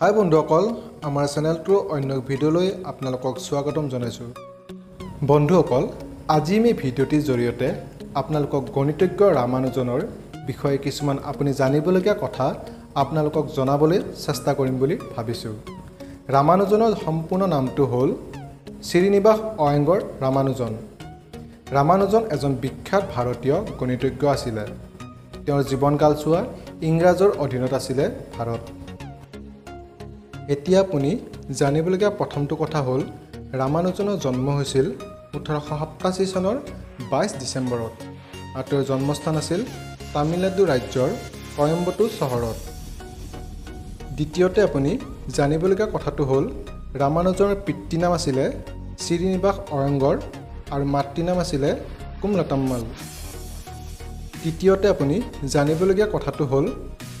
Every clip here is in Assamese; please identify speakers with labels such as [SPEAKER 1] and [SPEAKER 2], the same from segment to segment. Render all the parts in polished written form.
[SPEAKER 1] হাই বন্ধুসকল, আমাৰ চেনেলটোৰ অন্য ভিডিঅ'লৈ আপোনালোকক স্বাগতম জনাইছোঁ। বন্ধুসকল, আজি আমি ভিডিঅ'টিৰ জৰিয়তে আপোনালোকক গণিতজ্ঞ ৰামানুজনৰ বিষয়ে কিছুমান আপুনি জানিবলগীয়া কথা আপোনালোকক জনাবলৈ চেষ্টা কৰিম বুলি ভাবিছোঁ। ৰামানুজনৰ সম্পূৰ্ণ নামটো হ'ল শ্ৰীনিবাস অয়্যঙ্গাৰ ৰামানুজন। ৰামানুজন এজন বিখ্যাত ভাৰতীয় গণিতজ্ঞ আছিলে। তেওঁৰ জীৱনকালছোৱা ইংৰাজৰ অধীনত আছিলে ভাৰত। এতিয়া আপুনি জানিবলগীয়া প্ৰথমটো কথা হ'ল ৰামানুজনৰ জন্ম হৈছিল 1887 চনৰ 22 ডিচেম্বৰত আৰু তেওঁৰ জন্মস্থান আছিল তামিলনাডু ৰাজ্যৰ কয়ম্বটুৰ চহৰত। দ্বিতীয়তে আপুনি জানিবলগীয়া কথাটো হ'ল ৰামানুজনৰ পিতৃনাম আছিলে শ্ৰীনিবাস অয়্যঙ্গাৰ আৰু মাতৃনাম আছিলে কুমলতাম্মাল। তৃতীয়তে আপুনি জানিবলগীয়া কথাটো হ'ল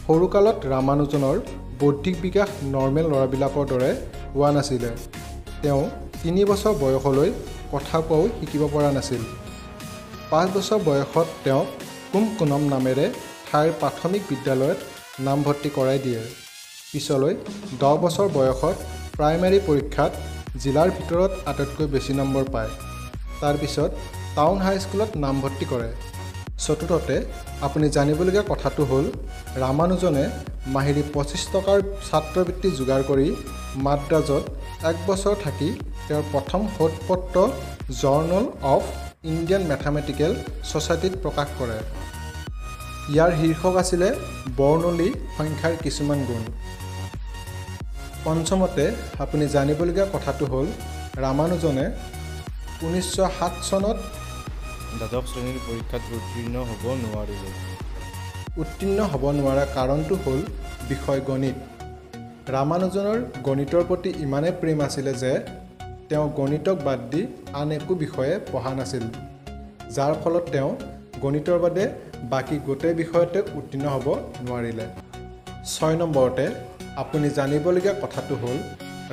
[SPEAKER 1] সৰুকালত ৰামানুজনৰ বৌদ্ধিক বিকাশ নৰ্মেল ল'ৰাবিলাকৰ দৰে হোৱা নাছিলে। তেওঁ 3 বছৰ বয়সলৈ কথা কোৱাও শিকিব পৰা নাছিল। 5 বছৰ বয়সত তেওঁক কুমকুনম নামেৰে ঠাইৰ প্ৰাথমিক বিদ্যালয়ত নামভৰ্তি কৰাই দিয়ে। পিছলৈ 10 বছৰ বয়সত প্ৰাইমেৰী পৰীক্ষাত জিলাৰ ভিতৰত আটাইতকৈ বেছি নম্বৰ পায়। তাৰপিছত টাউন হাইস্কুলত নামভৰ্তি কৰে। চতুৰ্থতে আপুনি জানিবলগীয়া কথাটো হ'ল ৰামানুজনে মাহিলী 25 টকাৰ ছাত্ৰবৃত্তি যোগাৰ কৰি মাদ্ৰাজত 1 বছৰ থাকি তেওঁৰ প্ৰথম শোধপত্ৰ জাৰ্নেল অফ ইণ্ডিয়ান মেথামেটিকেল ছ'চাইটিত প্ৰকাশ কৰে। ইয়াৰ শীৰ্ষক আছিলে বৰ্ণলী সংখ্যাৰ কিছুমান গুণ। পঞ্চমতে আপুনি জানিবলগীয়া কথাটো হ'ল ৰামানুজনে 1907 চনত
[SPEAKER 2] দ্বাদশ শ্ৰেণীৰ পৰীক্ষাত উত্তীৰ্ণ হ'ব নোৱাৰিলে।
[SPEAKER 1] উত্তীৰ্ণ হ'ব নোৱাৰা কাৰণটো হ'ল বিষয় গণিত। ৰামানুজনৰ গণিতৰ প্ৰতি ইমানেই প্ৰেম আছিলে যে তেওঁ গণিতক বাদ দি আন একো বিষয়ে পঢ়া নাছিল, যাৰ ফলত তেওঁ গণিতৰ বাদে বাকী গোটেই বিষয়তে উত্তীৰ্ণ হ'ব নোৱাৰিলে। 6 নম্বৰতে আপুনি জানিবলগীয়া কথাটো হ'ল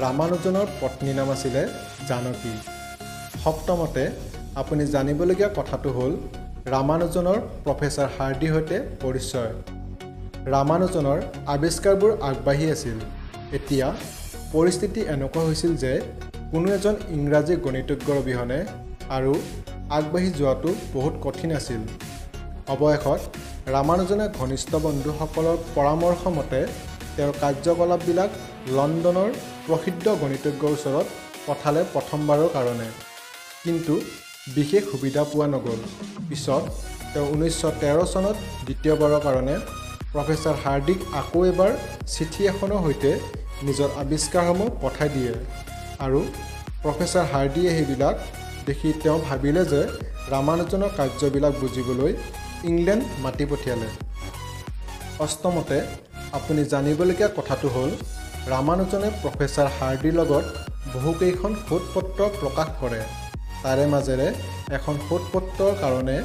[SPEAKER 1] ৰামানুজনৰ পত্নীৰ নাম আছিলে জানকী। সপ্তমতে আপুনি জানিবলগীয়া কথাটো হ'ল ৰামানুজনৰ প্ৰফেচাৰ হাৰ্ডিৰ সৈতে পৰিচয়। ৰামানুজনৰ আৱিষ্কাৰবোৰ আগবাঢ়ি আছিল। এতিয়া পৰিস্থিতি এনেকুৱা হৈছিল যে কোনো এজন ইংৰাজী গণিতজ্ঞৰ অবিহনে আৰু আগবাঢ়ি যোৱাটো বহুত কঠিন আছিল। অৱশেষত ৰামানুজনে ঘনিষ্ঠ বন্ধুসকলৰ পৰামৰ্শ মতে তেওঁৰ কাৰ্যকলাপবিলাক লণ্ডনৰ প্ৰসিদ্ধ গণিতজ্ঞৰ ওচৰত পঠালে প্ৰথমবাৰৰ কাৰণে, কিন্তু বিশেষ সুবিধা পোৱা নগ'ল। পিছত তেওঁ 1913 চনত দ্বিতীয়বাৰৰ কাৰণে প্ৰফেচাৰ হাৰ্ডিক আকৌ এবাৰ চিঠি এখনৰ সৈতে নিজৰ আৱিষ্কাৰসমূহ পঠাই দিয়ে আৰু প্ৰফেচাৰ হাৰ্ডিয়ে সেইবিলাক দেখি তেওঁ ভাবিলে যে ৰামানুজনৰ কাৰ্যবিলাক বুজিবলৈ ইংলেণ্ড মাতি পঠিয়ালে। অষ্টমতে আপুনি জানিবলগীয়া কথাটো হ'ল ৰামানুজনে প্ৰফেচাৰ হাৰ্ডিৰ লগত বহুকেইখন শোধপত্ৰ প্ৰকাশ কৰে। তাৰে মাজেৰে এখন শোধপত্ৰৰ কাৰণে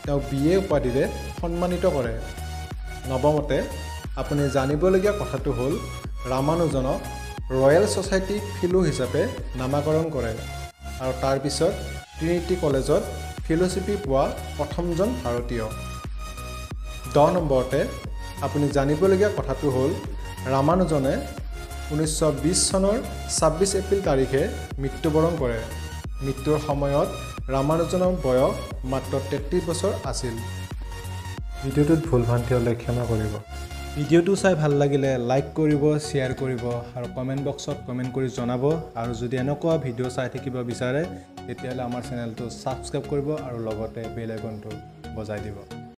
[SPEAKER 1] তেওঁ BA উপাধিৰে সন্মানিত কৰে। নৱমতে আপুনি জানিবলগীয়া কথাটো হ'ল ৰামানুজনক ৰয়েল ছ'চাইটি ফেলো হিচাপে নামাকৰণ কৰে আৰু তাৰপিছত ট্ৰিনিটি কলেজত ফেলোশ্বিপ পোৱা প্ৰথমজন ভাৰতীয়। 10 নম্বৰতে আপুনি জানিবলগীয়া কথাটো হ'ল ৰামানুজনে 1920 চনৰ 26 এপ্ৰিল তাৰিখে মৃত্যুবৰণ কৰে। মৃত্যুৰ সময়ত ৰামানুজনৰ বয়স মাত্ৰ 33 বছৰ আছিল। ভিডিঅ'টোত ভুল ভ্ৰান্তি হ'লে ক্ষমা কৰিব। ভিডিঅ'টো চাই ভাল লাগিলে লাইক কৰিব, শ্বেয়াৰ কৰিব আৰু কমেণ্ট বক্সত কমেণ্ট কৰি জনাব। আৰু যদি এনেকুৱা ভিডিঅ' চাই থাকিব বিচাৰে তেতিয়াহ'লে আমাৰ চেনেলটো ছাবস্ক্ৰাইব কৰিব আৰু লগতে বেল আইকনটো বজাই দিব।